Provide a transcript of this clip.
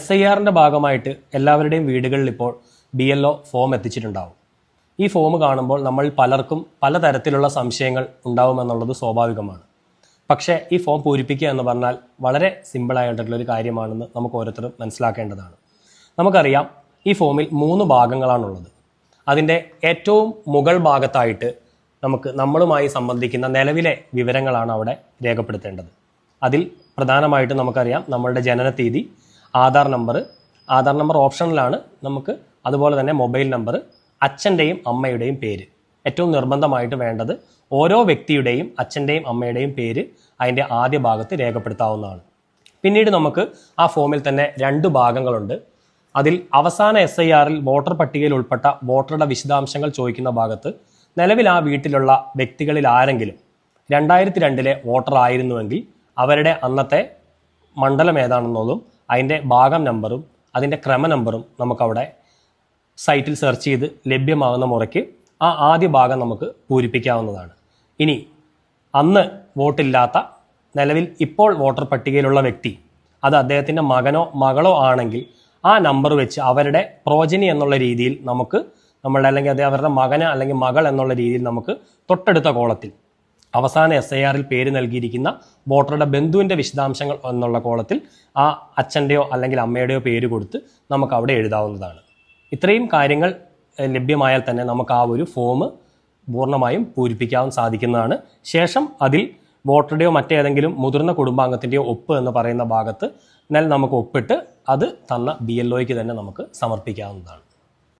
SIRന്റെ ഭാഗമായിട്ട് എല്ലാവരുടെയും വീടുകളിൽ ഇപ്പോൾ BLO ഫോം എത്തിച്ചിട്ടുണ്ടാവും. ഈ ഫോം കാണുമ്പോൾ നമ്മൾ പലർക്കും പലതരത്തിലുള്ള സംശയങ്ങൾ ഉണ്ടാവുമെന്നുള്ളത് സ്വാഭാവികമാണ്. പക്ഷേ ഈ ഫോം പൂരിപ്പിക്കുക എന്ന് പറഞ്ഞാൽ വളരെ സിമ്പിളായിട്ടുള്ളൊരു കാര്യമാണെന്ന് നമുക്ക് ഓരോരുത്തരും മനസ്സിലാക്കേണ്ടതാണ്. നമുക്കറിയാം, ഈ ഫോമിൽ 3 ഭാഗങ്ങളാണുള്ളത്. അതിൻ്റെ ഏറ്റവും മുകൾ ഭാഗത്തായിട്ട് നമ്മളുമായി സംബന്ധിക്കുന്ന നിലവിലെ വിവരങ്ങളാണ് അവിടെ രേഖപ്പെടുത്തേണ്ടത്. അതിൽ പ്രധാനമായിട്ട് നമുക്കറിയാം നമ്മളുടെ ജനനത്തീയതി, ആധാർ നമ്പർ ഓപ്ഷനിലാണ് നമുക്ക്, അതുപോലെ തന്നെ മൊബൈൽ നമ്പർ, അച്ഛൻ്റെയും അമ്മയുടെയും പേര്. ഏറ്റവും നിർബന്ധമായിട്ട് വേണ്ടത് ഓരോ വ്യക്തിയുടെയും അച്ഛൻ്റെയും അമ്മയുടെയും പേര് അതിൻ്റെ ആദ്യ ഭാഗത്ത് രേഖപ്പെടുത്താവുന്നതാണ്. പിന്നീട് നമുക്ക് ആ ഫോമിൽ തന്നെ 2 ഭാഗങ്ങളുണ്ട്. അതിൽ അവസാന SIRൽ വോട്ടർ പട്ടികയിൽ ഉൾപ്പെട്ട വോട്ടറുടെ വിശദാംശങ്ങൾ ചോദിക്കുന്ന ഭാഗത്ത് നിലവിൽ ആ വീട്ടിലുള്ള വ്യക്തികളിൽ ആരെങ്കിലും 2002 വോട്ടർ ആയിരുന്നുവെങ്കിൽ അവരുടെ അന്നത്തെ മണ്ഡലം ഏതാണെന്നുള്ളതും അതിൻ്റെ ഭാഗം നമ്പറും അതിൻ്റെ ക്രമ നമ്പറും നമുക്കവിടെ സൈറ്റിൽ സെർച്ച് ചെയ്ത് ലഭ്യമാകുന്ന മുറയ്ക്ക് ആ ആദ്യ ഭാഗം നമുക്ക് പൂരിപ്പിക്കാവുന്നതാണ്. ഇനി അന്ന് വോട്ടില്ലാത്ത നിലവിൽ ഇപ്പോൾ വോട്ടർ പട്ടികയിലുള്ള വ്യക്തി അത് അദ്ദേഹത്തിൻ്റെ മകനോ മകളോ ആണെങ്കിൽ ആ നമ്പർ വെച്ച് അവരുടെ പ്രോജനി എന്നുള്ള രീതിയിൽ നമുക്ക് അല്ലെങ്കിൽ അത് അവരുടെ മകന് അല്ലെങ്കിൽ മകൾ എന്നുള്ള രീതിയിൽ നമുക്ക് തൊട്ടടുത്ത കോളത്തിൽ അവസാന SIRൽ പേര് നൽകിയിരിക്കുന്ന വോട്ടറുടെ ബന്ധുവിൻ്റെ വിശദാംശങ്ങൾ എന്നുള്ള കോളത്തിൽ ആ അച്ഛൻ്റെയോ അല്ലെങ്കിൽ അമ്മയുടെയോ പേര് കൊടുത്ത് നമുക്ക് അവിടെ എഴുതാവുന്നതാണ്. ഇത്രയും കാര്യങ്ങൾ ലഭ്യമായാൽ തന്നെ നമുക്ക് ആ ഒരു ഫോം പൂർണ്ണമായും പൂരിപ്പിക്കാൻ സാധിക്കുന്നതാണ്. ശേഷം അതിൽ വോട്ടറുടെയോ മറ്റേതെങ്കിലും മുതിർന്ന കുടുംബാംഗത്തിൻ്റെയോ ഒപ്പ് എന്ന് പറയുന്ന ഭാഗത്ത് നമുക്ക് ഒപ്പിട്ട് അത് തന്ന BLOയ്ക്ക് തന്നെ നമുക്ക് സമർപ്പിക്കാവുന്നതാണ്.